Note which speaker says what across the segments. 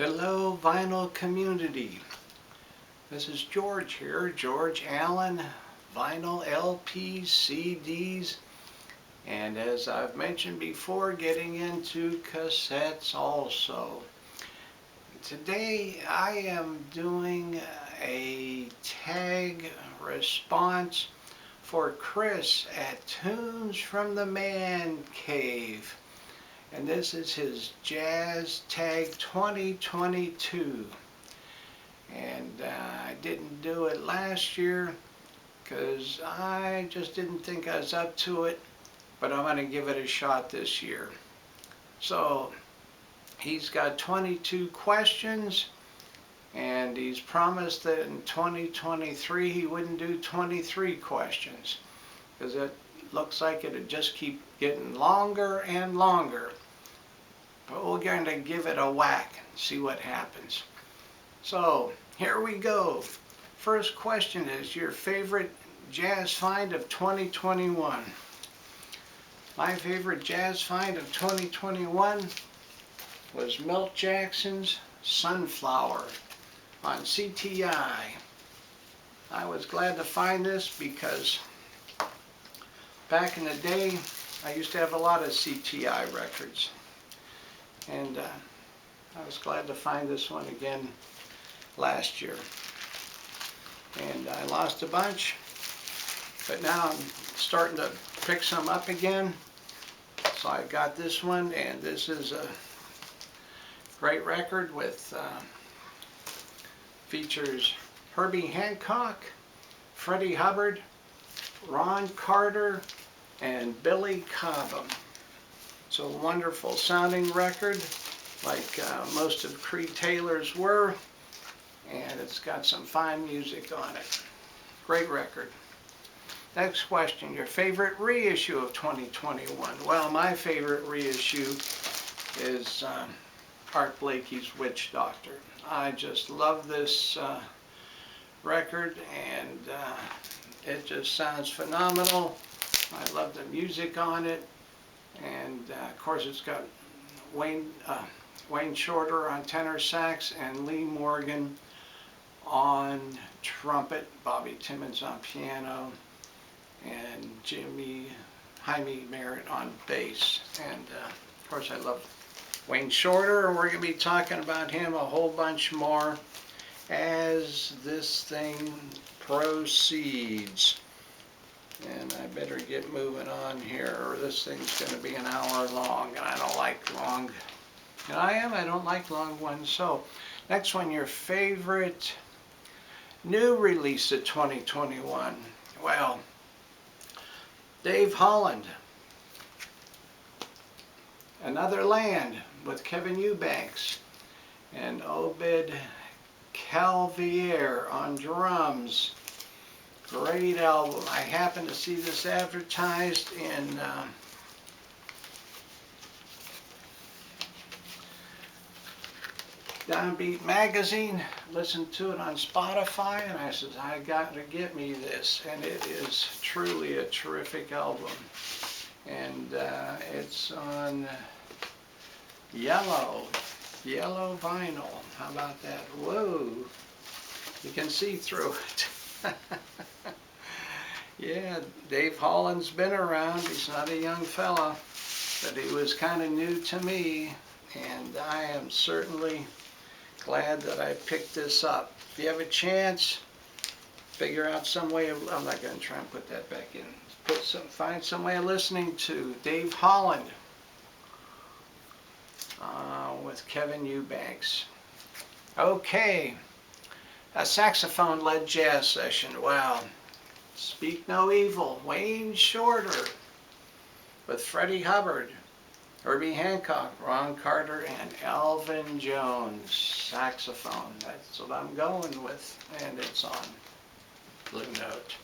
Speaker 1: Hello, vinyl community. This is George here, George Allen, vinyl LPs, CDs, and as I've mentioned before, getting into cassettes also. Today I am doing a tag response for Chris at Tunes from the Man Cave. And this is his Jazz Tag 2022. And I didn't do it last year because I just didn't think I was up to it, but I'm going to give it a shot this year. So he's got 22 questions, and he's promised that in 2023 he wouldn't do 23 questions because it looks like it'd just keep getting longer and longer. But we're going to give it a whack and see what happens. So here we go. First question is your favorite jazz find of 2021. My favorite jazz find of 2021 was Milt Jackson's Sunflower on CTI. I was glad to find this because back in the day I used to have a lot of CTI records, and I was glad to find this one again last year. And I lost a bunch, but now I'm starting to pick some up again. So I got this one, and this is a great record with features Herbie Hancock, Freddie Hubbard, Ron Carter, and Billy Cobham. It's a wonderful sounding record, like most of Creed Taylor's were, and it's got some fine music on it. Great record. Next question, your favorite reissue of 2021. Well, my favorite reissue is Art Blakey's Witch Doctor. I just love this record, and it just sounds phenomenal. I love the music on it, and of course it's got Wayne Shorter on tenor sax and Lee Morgan on trumpet, Bobby Timmons on piano, and Jaime Merritt on bass. And of course I love Wayne Shorter, and we're going to be talking about him a whole bunch more as this thing proceeds. And I better get moving on here, or this thing's going to be an hour long, and I don't like long. And I don't like long ones. So, next one, your favorite new release of 2021. Well, Dave Holland, Another Land with Kevin Eubanks and Obed Calvier on drums. Great album. I happened to see this advertised in Downbeat magazine. Listened to it on Spotify, and I said, I got to get me this. And it is truly a terrific album. And it's on yellow vinyl. How about that? Whoa! You can see through it. Yeah, Dave Holland's been around. He's not a young fella, but he was kind of new to me, and I am certainly glad that I picked this up. If you have a chance, figure out some way of, I'm not going to try and put that back in. Find some way of listening to Dave Holland with Kevin Eubanks. Okay. A saxophone-led jazz session. Wow. Speak No Evil. Wayne Shorter with Freddie Hubbard, Herbie Hancock, Ron Carter, and Elvin Jones. Saxophone. That's what I'm going with. And it's on Blue Note.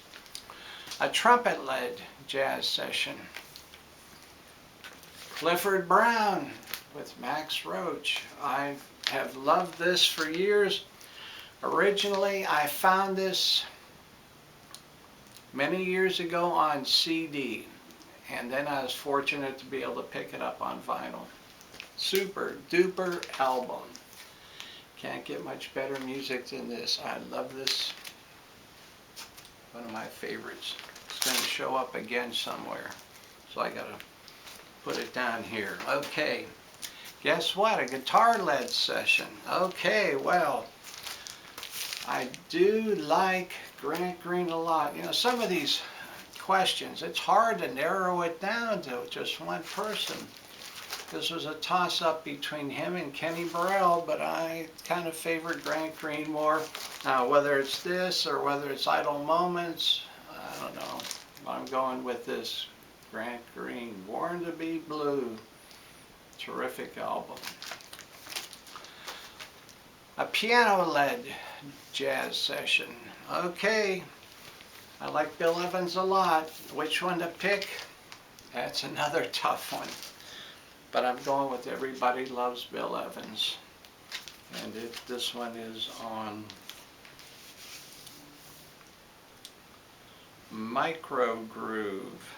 Speaker 1: A trumpet-led jazz session. Clifford Brown with Max Roach. I have loved this for years. Originally, I found this many years ago on CD, and then I was fortunate to be able to pick it up on vinyl. Super duper album. Can't get much better music than this. I love this. One of my favorites. It's going to show up again somewhere. So I got to put it down here. Okay. Guess what? A guitar-led session. Okay, well, I do like Grant Green a lot. You know, some of these questions, it's hard to narrow it down to just one person. This was a toss-up between him and Kenny Burrell, but I kind of favored Grant Green more. Now, whether it's this or whether it's Idle Moments, I don't know. I'm going with this Grant Green, Born to Be Blue. Terrific album. A piano-led jazz session. Okay, I like Bill Evans a lot. Which one to pick? That's another tough one. But I'm going with Everybody Loves Bill Evans. And this one is on Micro Groove.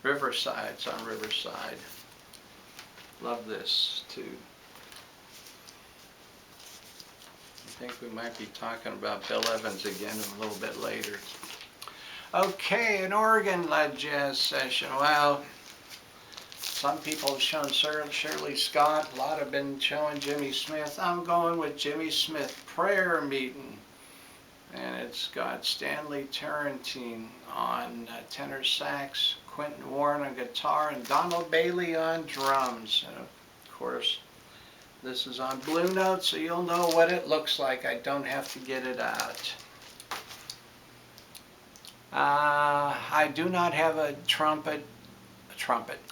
Speaker 1: Riverside, it's on Riverside. Love this too. I think we might be talking about Bill Evans again a little bit later. Okay, an organ-led jazz session. Well, some people have shown Shirley Scott. A lot have been showing Jimmy Smith. I'm going with Jimmy Smith, Prayer Meeting. And it's got Stanley Tarantine on tenor sax, Quentin Warren on guitar, and Donald Bailey on drums. And of course, this is on Blue Note, so you'll know what it looks like. I don't have to get it out. I do not have a trumpet.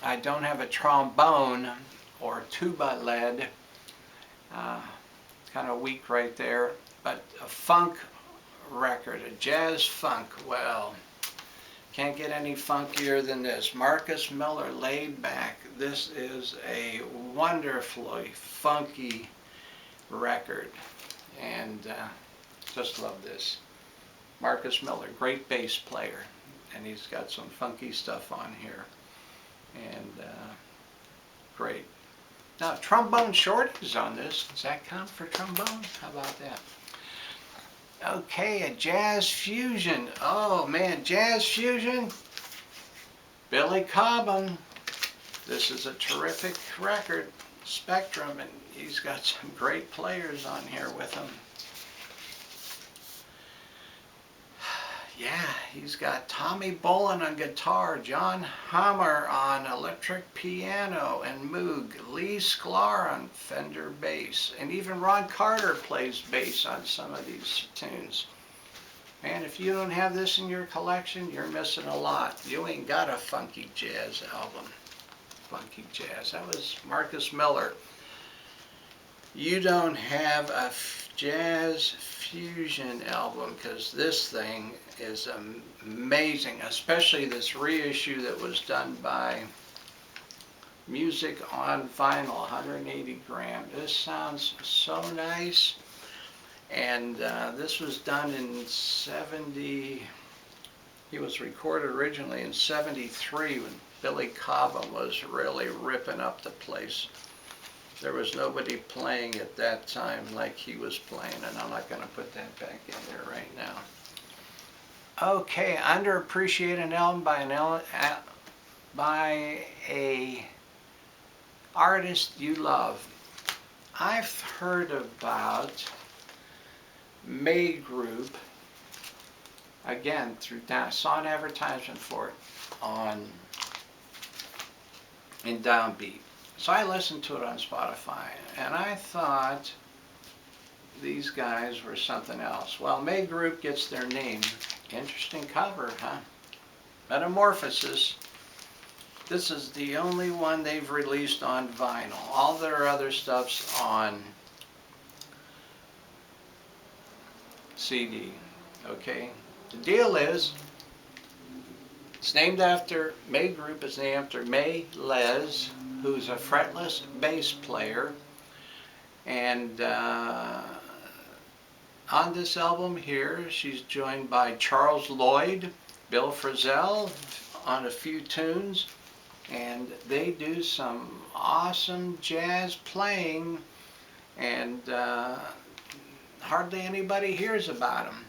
Speaker 1: I don't have a trombone or tuba led. Kind of weak right there. But a funk record, a jazz funk, well, can't get any funkier than this. Marcus Miller, Laid Back. This is a wonderfully funky record, and just love this. Marcus Miller, great bass player, and he's got some funky stuff on here, and great. Now, trombone shorties on this. Does that count for trombone? How about that? Okay, a jazz fusion. Oh man, jazz fusion. Billy Cobham. This is a terrific record, Spectrum, and he's got some great players on here with him. Yeah, he's got Tommy Bolin on guitar, John Hammer on electric piano and Moog, Lee Sklar on Fender bass, and even Ron Carter plays bass on some of these tunes. And if you don't have this in your collection, you're missing a lot. You ain't got a funky jazz album. Funky jazz. That was Marcus Miller. You don't have a jazz fusion album, because this thing is amazing, especially this reissue that was done by Music on Vinyl, 180 gram. This sounds so nice, and this was done in 70, he was recorded originally in 73 when Billy Cobham was really ripping up the place. There was nobody playing at that time like he was playing, and I'm not going to put that back in there right now. Okay, underappreciated album by a artist you love. I've heard about May Group, again, saw an advertisement for it in Downbeat. So I listened to it on Spotify, and I thought these guys were something else. Well, May Group gets their name. Interesting cover, huh? Metamorphosis. This is the only one they've released on vinyl. All their other stuff's on CD, okay? The deal is, it's named after, May Group is named after May Les, who's a fretless bass player, and on this album here, she's joined by Charles Lloyd, Bill Frisell on a few tunes, and they do some awesome jazz playing, and hardly anybody hears about him.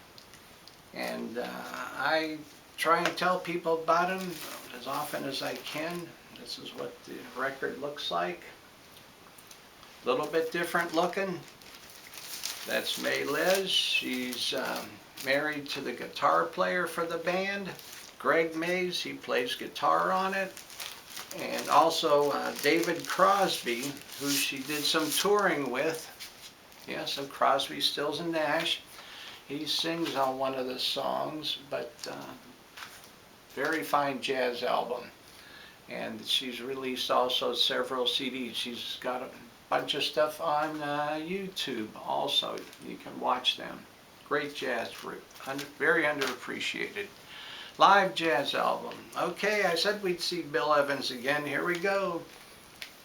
Speaker 1: And I try and tell people about him as often as I can. This is what the record looks like. A little bit different looking. That's May Liz. She's married to the guitar player for the band, Greg Mays. He plays guitar on it. And also David Crosby, who she did some touring with. Yes, of Crosby, Stills and Nash. He sings on one of the songs, but very fine jazz album. And she's released also several CDs. She's got a bunch of stuff on YouTube also. You can watch them. Great jazz group. Very underappreciated. Live jazz album. Okay, I said we'd see Bill Evans again. Here we go.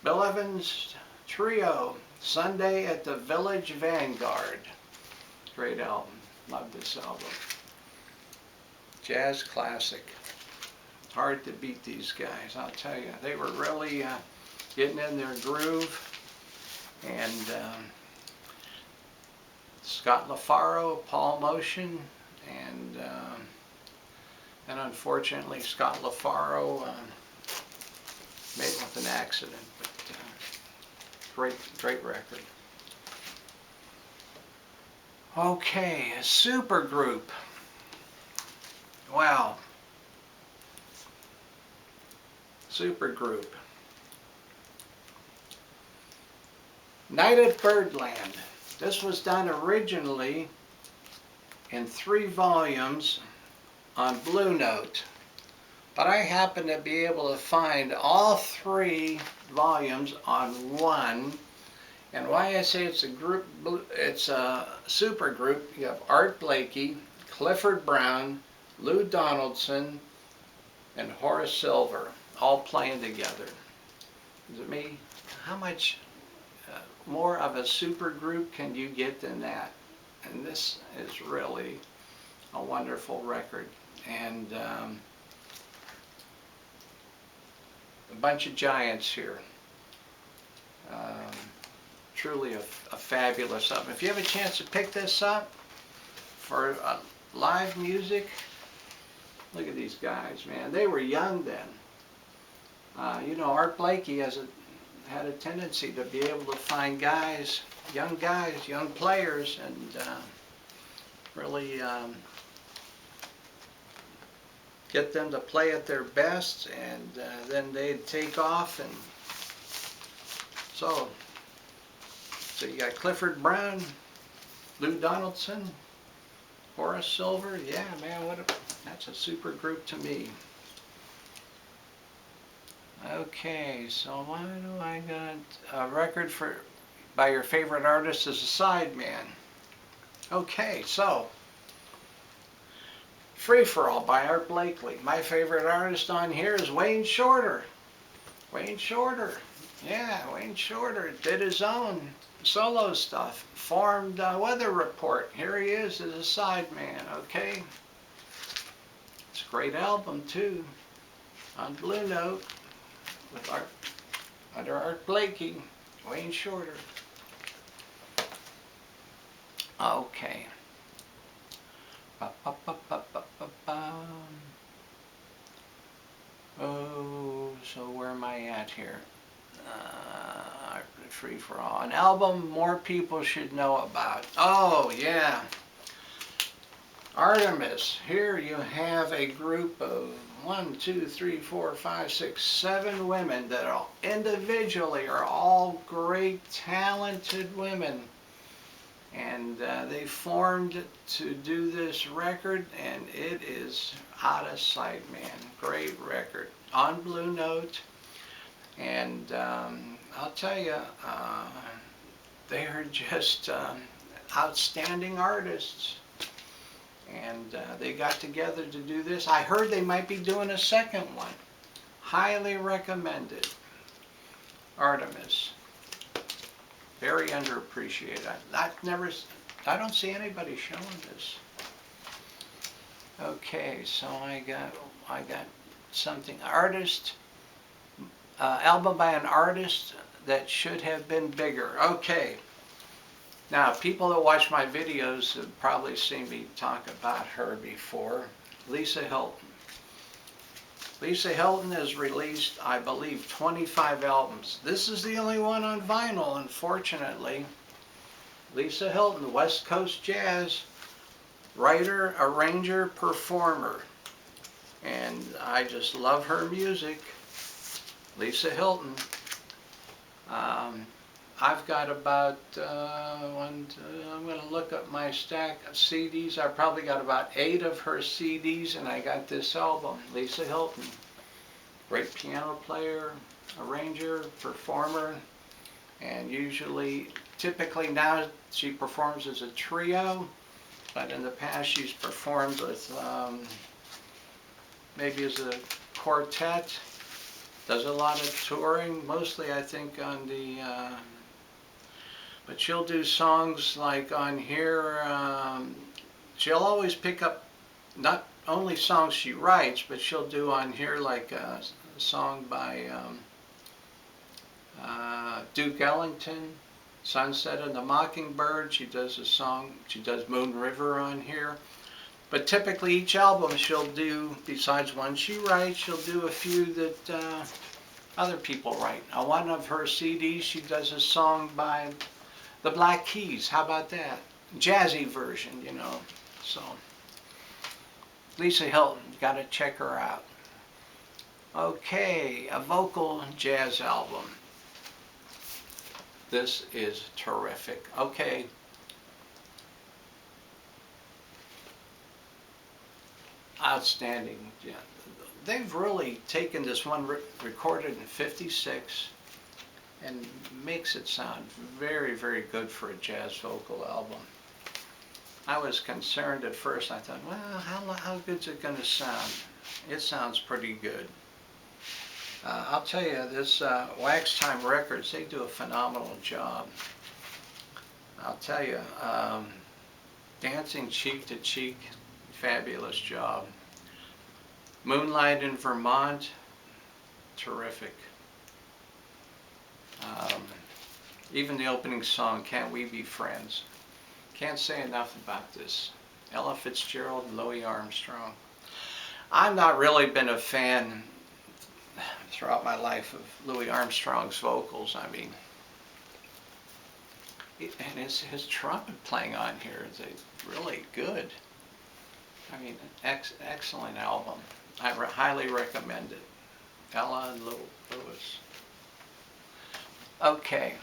Speaker 1: Bill Evans Trio. Sunday at the Village Vanguard. Great album. Love this album. Jazz classic. Hard to beat these guys, I'll tell you. They were really getting in their groove. And Scott LaFaro, Paul Motion, and unfortunately Scott LaFaro made it with an accident. But great record. Okay, a super group. Wow. Super group. Night at Birdland. This was done originally in 3 volumes on Blue Note, but I happen to be able to find all 3 volumes on one. And why I say it's a group, it's a super group. You have Art Blakey, Clifford Brown, Lou Donaldson, and Horace Silver all playing together. Is it me? How much more of a super group can you get than that? And this is really a wonderful record. And a bunch of giants here. Truly a fabulous album. If you have a chance to pick this up for live music, look at these guys, man. They were young then. You know, Art Blakey had a tendency to be able to find guys, young players, and really get them to play at their best, and then they'd take off. And so you got Clifford Brown, Lou Donaldson, Horace Silver. Yeah, man, that's a super group to me. Okay, so why do I got a record by your favorite artist as a sideman? Okay, so Free for All by Art Blakey. My favorite artist on here is Wayne Shorter. Wayne Shorter, yeah, Wayne Shorter did his own solo stuff. Formed Weather Report. Here he is as a sideman. Okay, it's a great album too, on Blue Note. With under Art Blakey, Wayne Shorter. Okay. Oh, so where am I at here? Free for All. An album more people should know about. Oh, yeah. Artemis. Here you have a group of 1, 2, 3, 4, 5, 6, 7 women that are individually are all great, talented women. And they formed to do this record, and it is out of sight, man. Great record. On Blue Note. And I'll tell you, they are just outstanding artists. And they got together to do this. I heard they might be doing a second one. Highly recommended. Artemis. Very underappreciated. I don't see anybody showing this. Okay, so I got something. Artist, album by an artist that should have been bigger. Okay, Now, people that watch my videos have probably seen me talk about her before. Lisa Hilton. Lisa Hilton has released, I believe, 25 albums. This is the only one on vinyl, unfortunately. Lisa Hilton, West Coast jazz, writer, arranger, performer. And I just love her music. Lisa Hilton. I've got about, I'm going to look up my stack of CDs. I've probably got about 8 of her CDs, and I got this album, Lisa Hilton. Great piano player, arranger, performer, and typically now she performs as a trio, but in the past she's performed with maybe as a quartet. Does a lot of touring, mostly I think on the, but she'll do songs like on here, she'll always pick up not only songs she writes, but she'll do on here like a song by Duke Ellington, Sunset and the Mockingbird. She does a song, she does Moon River on here. But typically each album she'll do, besides one she writes, she'll do a few that other people write. On one of her CDs she does a song by the Black Keys. How about that? Jazzy version, you know. So, Lisa Hilton, you got to check her out. Okay, a vocal jazz album. This is terrific. Okay. Outstanding. Yeah. They've really taken this one recorded in '56 and makes it sound very, very good for a jazz vocal album. I was concerned at first. I thought, well, how good's it going to sound? It sounds pretty good. I'll tell you, this Wax Time Records, they do a phenomenal job. I'll tell you, Dancing Cheek to Cheek, fabulous job. Moonlight in Vermont, terrific. Even the opening song, Can't We Be Friends? Can't say enough about this. Ella Fitzgerald and Louis Armstrong. I've not really been a fan throughout my life of Louis Armstrong's vocals. I mean, and his trumpet playing on here is really good. I mean, excellent album. I highly recommend it. Ella and Louis. Okay.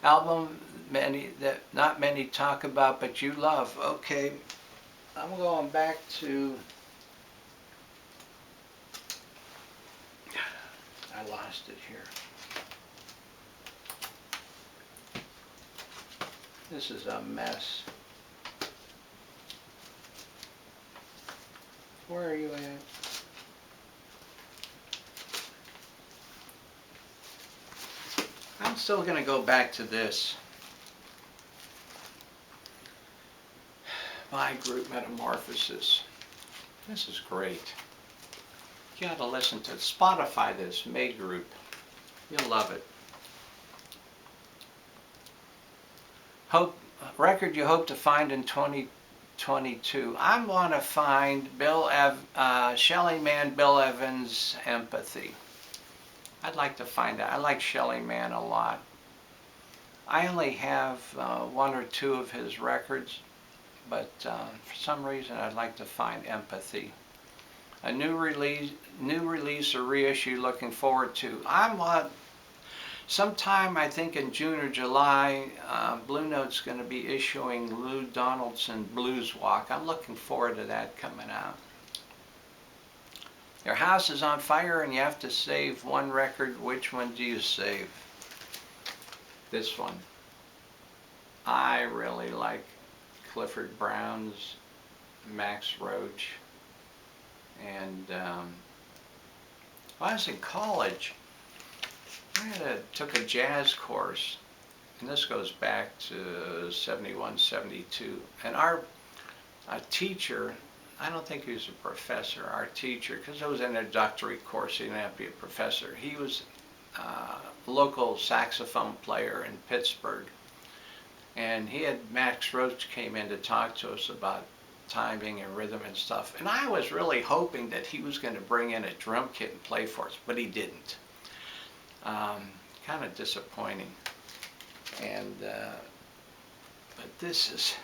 Speaker 1: Album that not many talk about, but you love. Okay. I'm going back to, I lost it here. This is a mess. Where are you at? I'm still going to go back to this. My group Metamorphosis. This is great. You got to listen to it. Spotify this, May Group. You'll love it. Record you hope to find in 2022. I want to find Shelly Man Bill Evans' Empathy. I'd like to find that. I like Shelly Man a lot. I only have 1 or 2 of his records, but for some reason I'd like to find Empathy. A new release or reissue looking forward to. Sometime I think in June or July, Blue Note's going to be issuing Lou Donaldson Blues Walk. I'm looking forward to that coming out. Your house is on fire and you have to save one record. Which one do you save? This one. I really like Clifford Brown's Max Roach. And when I was in college, I took a jazz course, and this goes back to 71, 72. And our teacher, I don't think he was a professor, our teacher, because it was an introductory course, he didn't have to be a professor. He was a local saxophone player in Pittsburgh. And Max Roach came in to talk to us about timing and rhythm and stuff. And I was really hoping that he was going to bring in a drum kit and play for us, but he didn't. Kind of disappointing. And but this is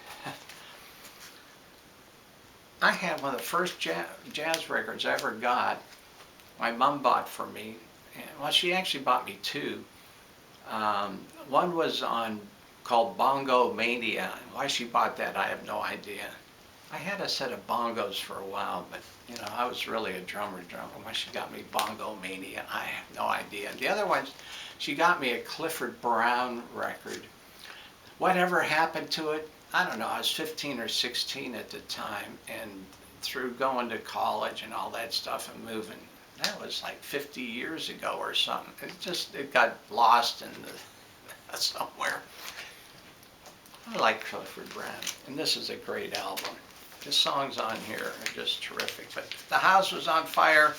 Speaker 1: I had one of the first jazz records I ever got. My mom bought for me. Well, she actually bought me two. One was called Bongo Mania. Why she bought that, I have no idea. I had a set of bongos for a while, but you know, I was really a drummer. Why she got me Bongo Mania, I have no idea. And the other one, she got me a Clifford Brown record. Whatever happened to it, I don't know. I was 15 or 16 at the time, and through going to college and all that stuff and moving, that was like 50 years ago or something. It got lost in somewhere. I like Clifford Brown, and this is a great album. The songs on here are just terrific. But the house was on fire,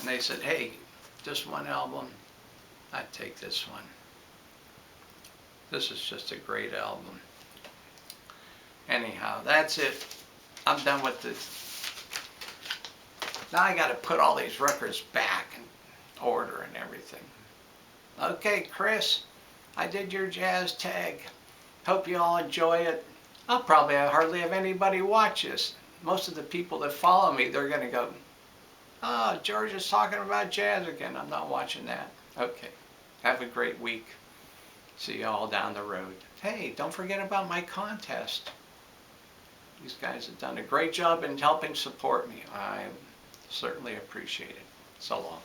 Speaker 1: and they said, hey, just one album, I'd take this one. This is just a great album. Anyhow, that's it. I'm done with this. Now I got to put all these records back in order and everything. Okay, Chris, I did your jazz tag. Hope you all enjoy it. I'll probably hardly have anybody watch this. Most of the people that follow me, they're going to go, oh, George is talking about jazz again. I'm not watching that. Okay, have a great week. See you all down the road. Hey, don't forget about my contest. These guys have done a great job in helping support me. I certainly appreciate it. So long.